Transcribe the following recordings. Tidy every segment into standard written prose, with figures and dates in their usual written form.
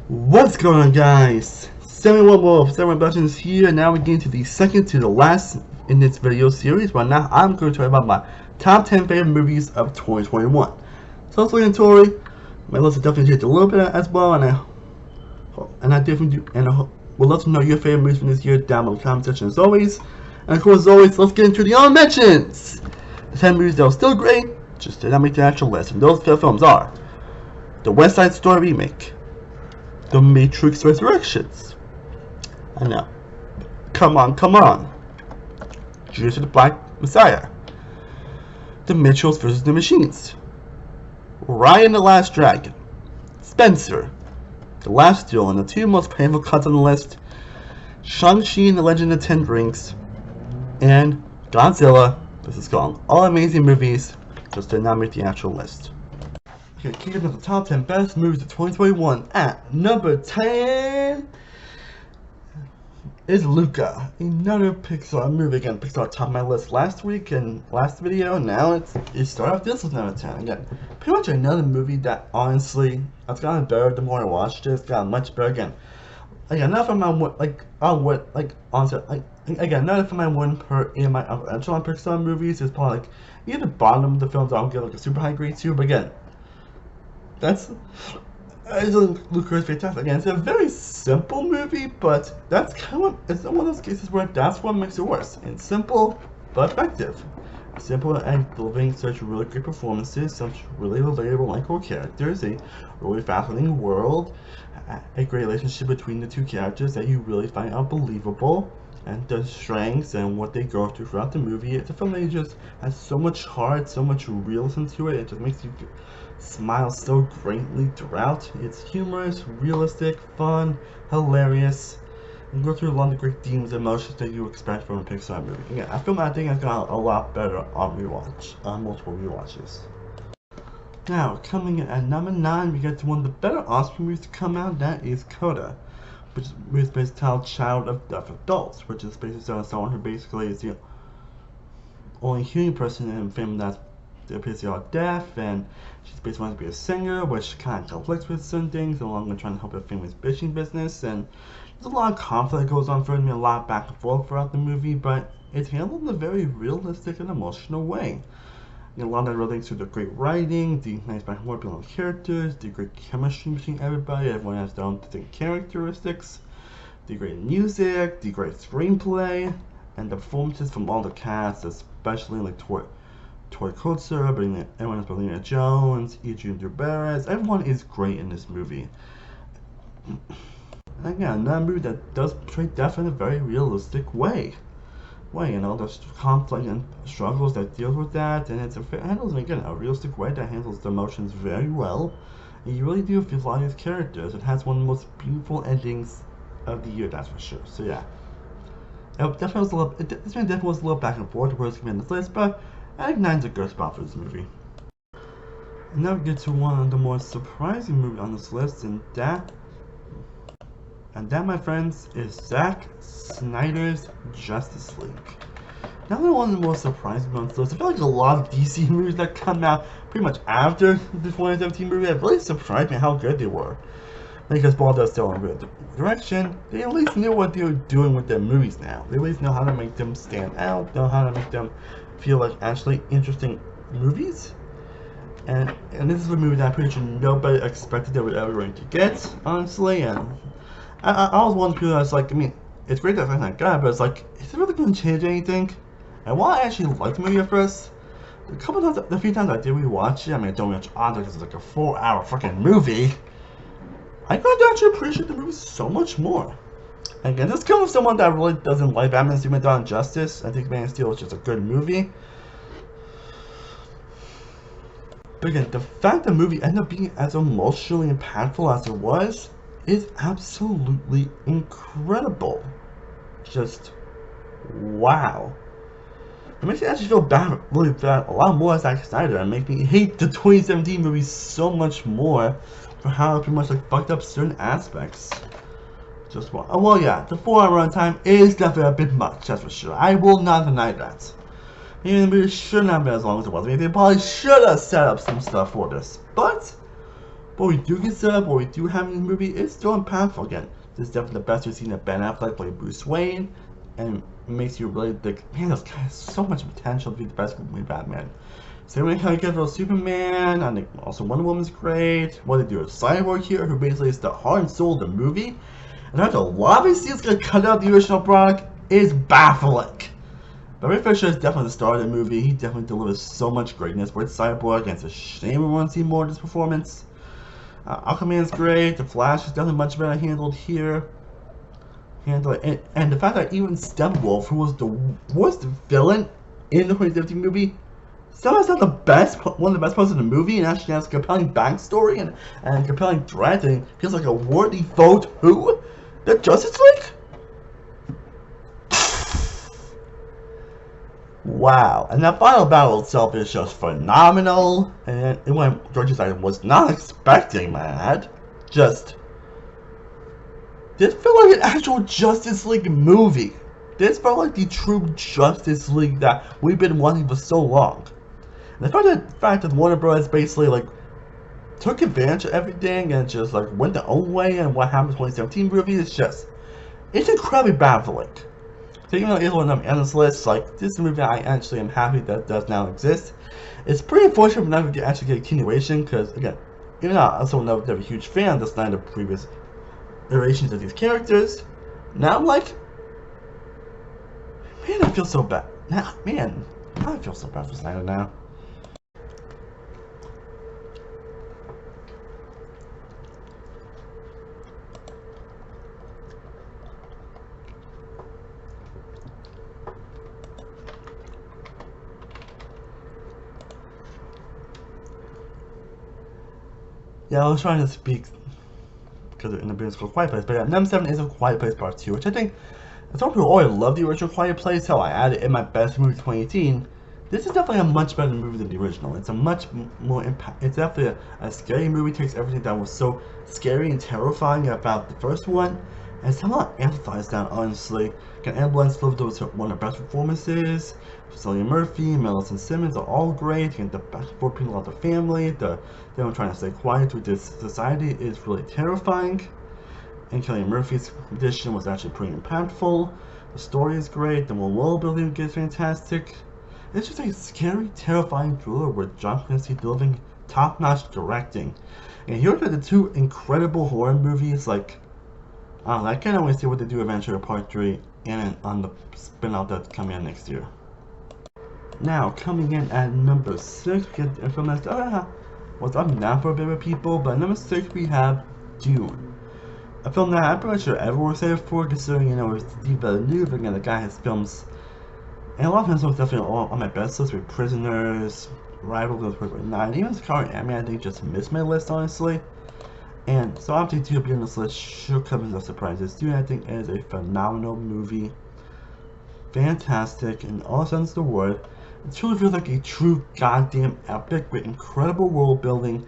What's going on, guys? 71 Wolf, 7 Buttons here. Now we're getting to the second to the last in this video series. Right now, I'm going to tell you about my top 10 favorite movies of 2021. So let's look into Tori. My list has definitely changed a little bit as well, and I definitely do, and I would love to know your favorite movies from this year down below in the comment section as always. And of course, as always, let's get into the honorable mentions. The 10 movies that are still great, just did not make the actual list. And those films are The West Side Story remake, The Matrix Resurrections. I know. Come on. Judas and the Black Messiah. The Mitchells vs. the Machines. Ryan the Last Dragon. Spencer. The Last Duel, and the two most painful cuts on the list. Shang-Chi and the Legend of the Ten Rings. And Godzilla vs. Kong. All amazing movies, just did not make the actual list. Okay, kicking off the top 10 best movies of 2021 at number 10 is Luca, another Pixar movie. Again, Pixar topped my list last week and last video. Now it started off this with number 10. Again, pretty much another movie that honestly, it's gotten better the more I watched it. It's gotten much better. Again, not for my not for my one per in my echelon Pixar movies. It's probably like near the bottom of the films I'll give like a super high grade to. But again, Luca is fantastic. Again, it's a very simple movie, but that's kind of it's one of those cases where that's what makes it worse. It's simple but effective. Simple and delivering such really great performances, such really relatable, likable characters, a really fascinating world, a great relationship between the two characters that you really find unbelievable, and the strengths and what they go through throughout the movie. It's a film that just has so much heart, so much realism to it. It just makes you smile so greatly throughout. It's humorous, realistic, fun, hilarious, and go through a lot of great themes and emotions that you expect from a Pixar movie. Yeah, I think I've got a lot better on multiple rewatches. Now, coming in at number 9, we get to one of the better Oscar movies to come out. That is Coda, which is based on Child of Deaf Adults, which is based on someone who basically is the only human person in a family that's basically deaf, and she's basically wants to be a singer, which kind of conflicts with certain things, along with trying to help her family's fishing business. And there's a lot of conflict that goes on for me, a lot of back and forth throughout the movie, but it's handled in a very realistic and emotional way. And a lot of that relates to the great writing, the nice back and forth between characters, the great chemistry between everybody. Everyone has their own distinct characteristics, the great music, the great screenplay, and the performances from all the cast, especially like Tori Kotzer, everyone is Belina Jones, Adrian Duberes. Everyone is great in this movie. And again, another movie that does portray death in a very realistic way. There's conflict and struggles that deals with that, and it handles again a realistic way that handles the emotions very well. And you really do feel a lot of these characters. It has one of the most beautiful endings of the year, that's for sure. So yeah, this one definitely was a little back and forth where it's going to be on this list, but I think 9's a good spot for this movie. And now we get to one of the more surprising movies on this list, and that, my friends, is Zack Snyder's Justice League. Now they're one of the most surprising ones on this list. I feel like a lot of DC movies that come out pretty much after the 2017 movie have really surprised me how good they were. Because while they're still in a good direction, they at least knew what they were doing with their movies now. They at least know how to make them stand out, know how to make them feel like actually interesting movies. And this is a movie that I'm pretty sure nobody expected they were ever going to get, honestly. And I was one of the people that's like, it's great that I got it, but it's like, is it really going to change anything? And while I actually liked the movie at first, the few times I did rewatch it, I don't watch on because it's like a 4-hour freaking movie, I got to actually appreciate the movie so much more. Again, this comes from someone that really doesn't like Batman and Superman: Dawn of Justice. I think Man of Steel is just a good movie. But again, the fact the movie ended up being as emotionally impactful as it was is absolutely incredible. Just wow. It makes me actually feel really bad, a lot more as Zack Snyder, and make me hate the 2017 movie so much more for how it pretty much fucked up certain aspects. Well, yeah, the 4-hour runtime is definitely a bit much, that's for sure. I will not deny that. Maybe the movie shouldn't have been as long as it was. Maybe they probably should have set up some stuff for this. But what we do get set up, what we do have in the movie is still impactful. Again, this is definitely the best we've seen of Ben Affleck play Bruce Wayne, and it makes you really think, man, this guy has so much potential to be the best movie Batman. Same way how you get with Superman, and also Wonder Woman's great. What they do with Cyborg here, who basically is the heart and soul of the movie, and how the lobby scene's gonna cut out the original product is baffling. But Ray Fisher is definitely the star of the movie. He definitely delivers so much greatness with Cyborg, and it's a shame we want to see more of this performance. Aquaman's great. The Flash is definitely much better handled here. And the fact that even Steppenwolf, who was the worst villain in the 2017 movie, somehow not the best, one of the best parts of the movie, and actually has a compelling backstory and compelling threat, and feels like a worthy foe to who? The Justice League? Wow, and that final battle itself is just phenomenal, and it went George's I was not expecting, man. Just, this felt like an actual Justice League movie. This felt like the true Justice League that we've been wanting for so long. And the fact that Warner Bros. Basically like took advantage of everything and just like went their own way, and what happened in the 2017 movie is just, it's incredibly baffling. So even though it is one of them on this list, like, this is a movie that I actually am happy that does now exist. It's pretty unfortunate we're not going to actually get a continuation, because, again, even though I also never a huge fan of the Snyder previous iterations of these characters, now I'm like, man, I feel so bad. Now, man, I feel so bad for Snyder now. Yeah, I was trying to speak because in the beginning it's called Quiet Place, but yeah, number 7 is A Quiet Place Part 2, which I think, some people always love the original Quiet Place. Hell, I added it in my best movie 2018. This is definitely a much better movie than the original. It's a much more impact. It's definitely a scary movie. It takes everything that was so scary and terrifying about the first one, and somehow amplifies that, honestly. Again, Anne Blends Love was one of the best performances. Cillian Murphy, Millicent Simmons are all great. And the back and forth between the family, them trying to stay quiet with this society is really terrifying. And Cillian Murphy's addition was actually pretty impactful. The story is great. The world building is fantastic. It's just a scary, terrifying thriller with John Clancy delivering top-notch directing. And here are the two incredible horror movies. Like, I can't wait to see what they do eventually with Part 3 and on the spin-off that's coming out next year. Now, coming in at number 6, we get a film that's was up now for a bit with people, but at number 6 we have Dune. A film that I'm pretty sure everyone was excited for, considering, it's Steve Villeneuve. Again, the guy has films, and a lot of times was definitely on my best list with Prisoners, Rival, Goes 9, even his current anime, I think, just missed my list, honestly. And so obviously Dune being on this list should come as no surprises. Dune, I think, is a phenomenal movie. Fantastic in all sense of the word. It truly feels like a true goddamn epic with incredible world building,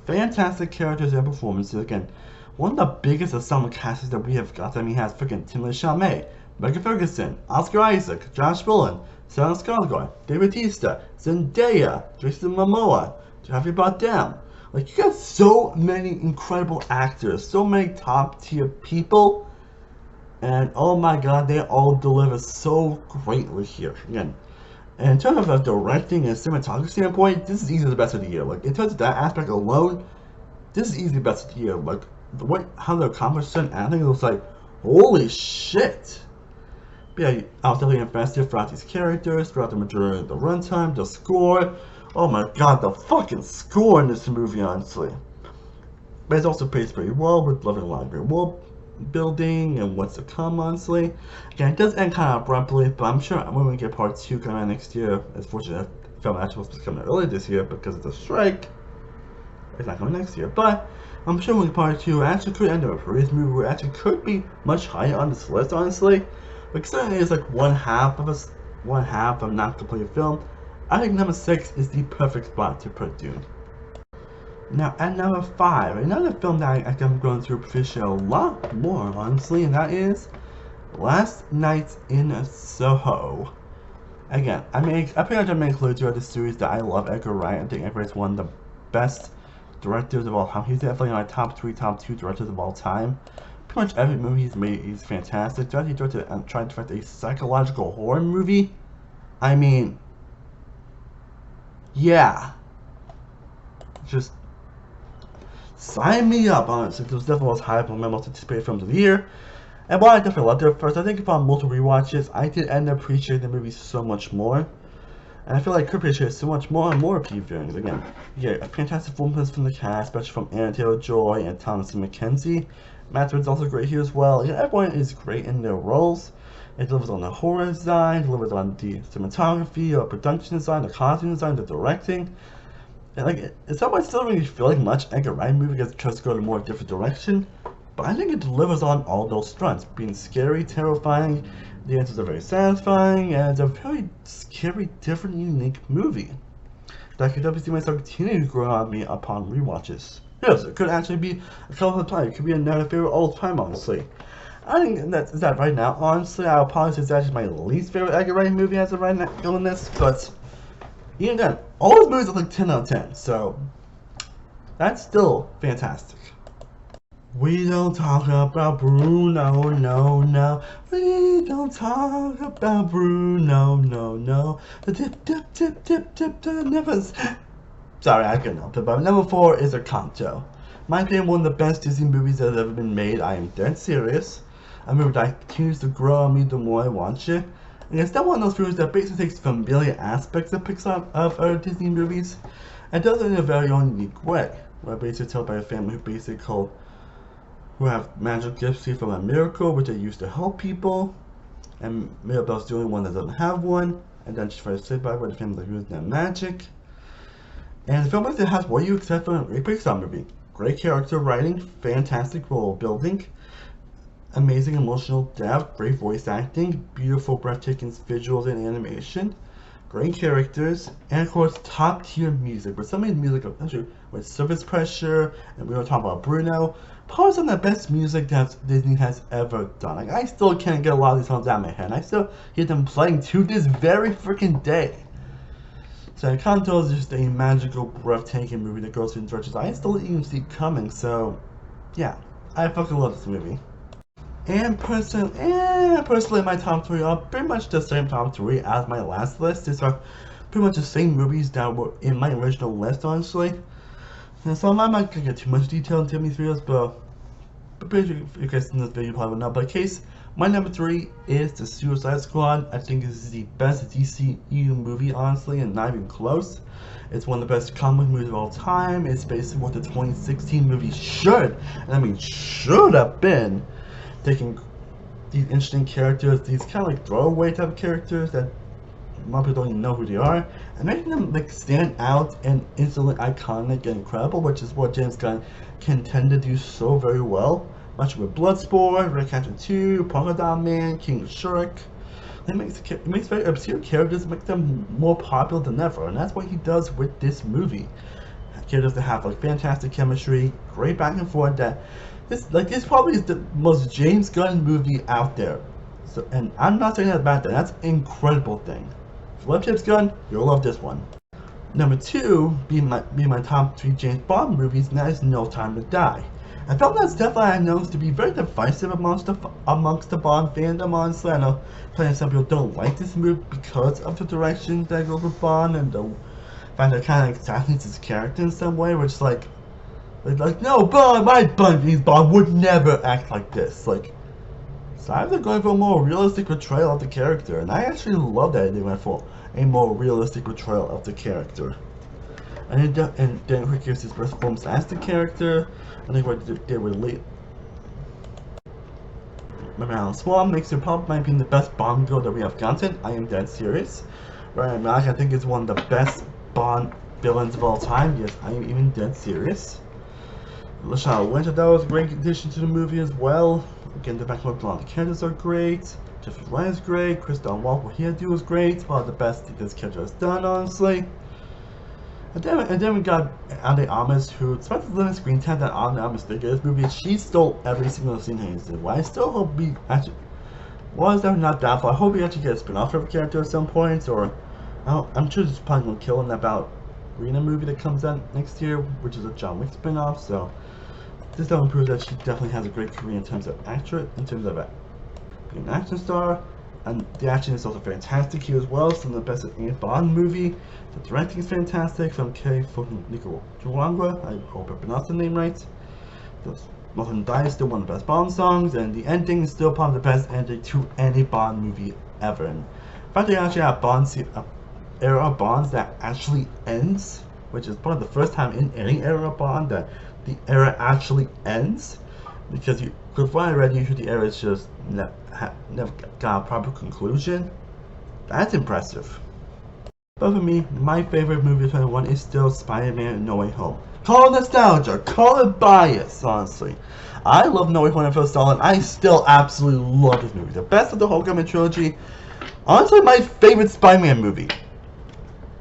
fantastic characters and performances. Again, one of the biggest ensemble casts that we have got. I mean, has freaking Timothée Chalamet, Megan Ferguson, Oscar Isaac, Josh Brolin, Stellan Skarsgård, David Bautista, Zendaya, Jason Momoa, Javier Bardem. Like, you got so many incredible actors, so many top tier people, and oh my god, they all deliver so greatly here. Again, and in terms of a directing and cinematography standpoint, this is easily the best of the year. Like, in terms of that aspect alone, this is easily the best of the year. Like, how they accomplished certain acting, it was like, holy shit. But yeah, I was definitely invested throughout these characters, throughout the majority of the runtime, the score. Oh my god, the fucking score in this movie, honestly. But it's also paced pretty well, with loving a lot of great world building and what's to come, honestly. Again, it does end kind of abruptly, but I'm sure when we get part 2 coming out next year, it's fortunate the film actually was supposed to come out early this year because of the strike. It's not coming next year, but I'm sure when part 2 actually could end up a previous movie where it actually could be much higher on this list, honestly. But considering it is like one half of not completed film, I think number 6 is the perfect spot to put Dune. Now at number 5, another film that I'm going to appreciate a lot more, honestly, and that is Last Night in Soho. Again, I pretty much made clear throughout the series that I love Edgar Wright. I think Edgar Wright's one of the best directors of all time. He's definitely in my top 3, top 2 directors of all time. Pretty much every movie he's made is fantastic. He directed and tried to direct a psychological horror movie. I mean, yeah. Just sign me up, honestly. It was definitely the most hype on my most anticipated films of the year. And while I definitely loved it at first, I think upon multiple rewatches, I did end up appreciating the movie so much more. And I feel like I could appreciate it so much more and more repeat viewings. Again, yeah, a fantastic performance from the cast, especially from Aaron Taylor-Joy and Thomasin McKenzie. Matt Ridd's also great here as well. Yeah, everyone is great in their roles. It delivers on the horror design, delivers on the cinematography, or production design, the costume design, the directing. And like, in some ways, it doesn't really feel like much Edgar Wright movie because it tries to go in a more different direction. But I think it delivers on all those strengths, being scary, terrifying. The answers are very satisfying, and it's a very scary, different, unique movie that could definitely see myself continue to grow on me upon rewatches. Yes, it could actually be a couple of times. It could be another favorite all the time, honestly. I think that's that right now. Honestly, I apologize. It's actually my least favorite Edgar Wright movie as of right now on this, but even then, all his movies are like 10 out of 10, so that's still fantastic. We don't talk about Bruno, no. We don't talk about Bruno, no. The tip, never. Sorry, I couldn't help it, but number 4 is Encanto. My opinion, one of the best Disney movies that has ever been made. I am dead serious. A movie that continues to grow on me the more I watch it. And it's not one of those movies that basically takes familiar aspects of Pixar of other Disney movies and does it in a very own unique way. Where basically told by a family who have magic gifts from a miracle which they use to help people, and Mirabelle's the only one that doesn't have one, and then she's trying to save by the family that uses that magic. And the film basically has what you expect from a great Pixar movie. Great character writing, fantastic world building, amazing emotional depth, great voice acting, beautiful breathtaking visuals and animation, great characters, and of course top tier music. But some of the music, especially with Surface Pressure, and we were talking about Bruno, probably some of the best music that Disney has ever done. Like, I still can't get a lot of these songs out of my head, and I still hear them playing to this very freaking day. So Encanto is just a magical, breathtaking movie that goes through directions I still didn't even see coming. So yeah, I fucking love this movie. And personally, my top 3 are pretty much the same top 3 as my last list. These are pretty much the same movies that were in my original list, honestly. And so I'm not gonna get too much detail into these videos, but pretty sure if you guys in this video, you probably will know. But in case, my number 3 is The Suicide Squad. I think this is the best DCEU movie, honestly, and not even close. It's one of the best comic movies of all time. It's basically what the 2016 movie should, and I mean should have been. Taking these interesting characters, these kind of like throwaway type of characters that most people don't even know who they are, and making them like stand out and instantly iconic and incredible, which is what James Gunn can tend to do so very well. Much with Bloodsport, Red Catcher 2, Polka Dot Man, King Shark. It makes very obscure characters, make them more popular than ever, and that's what he does with this movie. Characters that have like fantastic chemistry, great back and forth. This probably is the most James Gunn movie out there. So, and I'm not saying that about that. That's an incredible thing. If you love James Gunn, you'll love this one. Number 2, being my top 3 James Bond movies, and that is No Time to Die. I felt that's definitely known to be very divisive amongst the Bond fandom, honestly. I know some people don't like this movie because of the direction that goes with Bond and the fact that it kind of assassinates his character in some way, which is like no, Bond, Bond would never act like this. Like, so they're going for a more realistic portrayal of the character, and I actually love that they went for a more realistic portrayal of the character. And Dan Quick gives his best performance as the character. I think what they were late. Remember, Alan Swan makes it probably might be the best Bond girl that we have gotten. I am dead serious. Ryan Malek, I think, is one of the best Bond villains of all time. Yes, I am even dead serious. Lashana Winter, that was a great addition to the movie as well. Again, the back of the characters are great. Jeffrey Wright is great. Christoph Waltz, what he had to do was great. One of the best this character has done, honestly. And then we got Ade Amis, who, despite the limited screen time that Ade Amis did in this movie, she stole every single scene he did. Well, I still hope we actually, well, it's definitely not doubtful. I hope we actually get a spin-off of a character at some point, or I'm sure it's probably gonna kill in about Arena movie that comes out next year, which is a John Wick spin-off. So this definitely proves that she definitely has a great career in terms of actor, in terms of being an action star. And the action is also fantastic here as well. Some of the best in a Bond movie. The directing is fantastic from K. Nicaragua. I hope I pronounced the name right. The Nothing Dies is still one of the best Bond songs, and the ending is still probably the best ending to any Bond movie ever. And in fact, they actually have a era of Bonds that actually ends, which is probably the first time in any era of Bond that the era actually ends. Because from what I read, usually the era is just never got a proper conclusion. That's impressive. But for me, my favorite movie of 2021 is still Spider-Man No Way Home. Call it nostalgia, call it bias, honestly. I love No Way Home and first saw it. I still absolutely love this movie. The best of the whole Homecoming trilogy. Honestly, my favorite Spider-Man movie.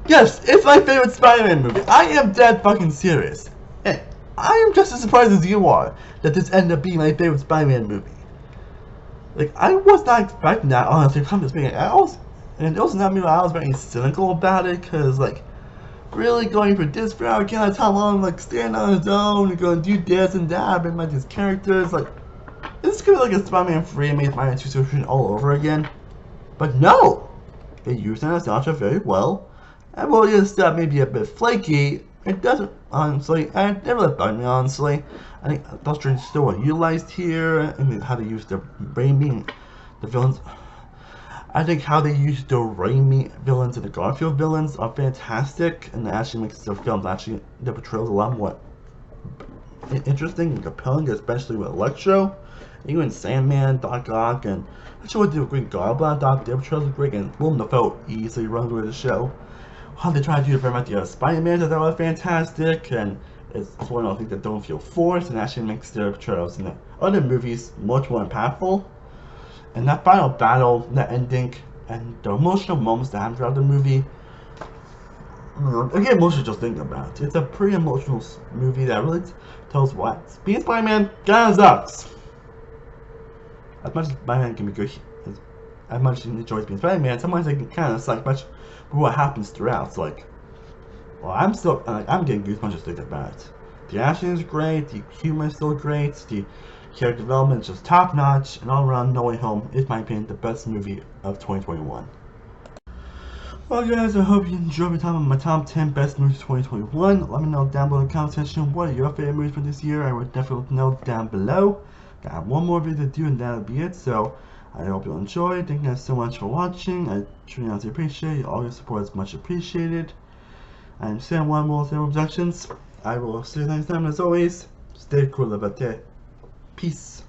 Yes, it's my favorite Spider-Man movie. I am dead fucking serious. And I am just as surprised as you are that this ended up being my favorite Spider-Man movie. Like, I was not expecting that, honestly, from this movie. And it was not me, I was very cynical about it, because, like, really going for this route, can't tell him, like, stand on his own, and going to do this and that, and like these characters, like, this could be like a Spider-Man 3 and made Spider-Man 2 situation all over again. But no! It used the nostalgia very well. And while the stuff may be a bit flaky, it doesn't, honestly, and it never bugged me, honestly. I think those strings still were utilized here, and how they use the Raimi, the villains. I think how they use the Raimi villains and the Garfield villains are fantastic, and it actually makes the films the portrayals a lot more interesting and compelling, especially with Electro, even Sandman, Doc Ock, and I'm sure they do a great Goblin. Doc, their portrayals are great, and Willem Dafoe easily runs with the show. How they try to do it very much the Spider-Man, that was fantastic, and it's one of the things that don't feel forced and actually makes their portrayals in the other movies much more impactful. And that final battle, that ending, and the emotional moments that happen throughout the movie, I get emotional just thinking about it. It's a pretty emotional movie that really tells what being Spider-Man kinda sucks. As much as Spider-Man can be good, as much as he enjoys being Spider-Man, sometimes it can kind of suck much for what happens throughout. It's like, well, I'm getting goosebumps just thinking about it. The action is great, the humor is still great, the character development is just top notch, and all around No Way Home is, in my opinion, the best movie of 2021. Well guys, I hope you enjoyed my top 10 best movies of 2021. Let me know down below in the comment section what are your favorite movies for this year. I would definitely know down below. Got one more video to do and that'll be it, so I hope you'll enjoy. Thank you guys so much for watching. I truly honestly appreciate it. All your support is much appreciated. I'm Sam One More Productions. I will see you next time. As always, stay cool about that. Peace.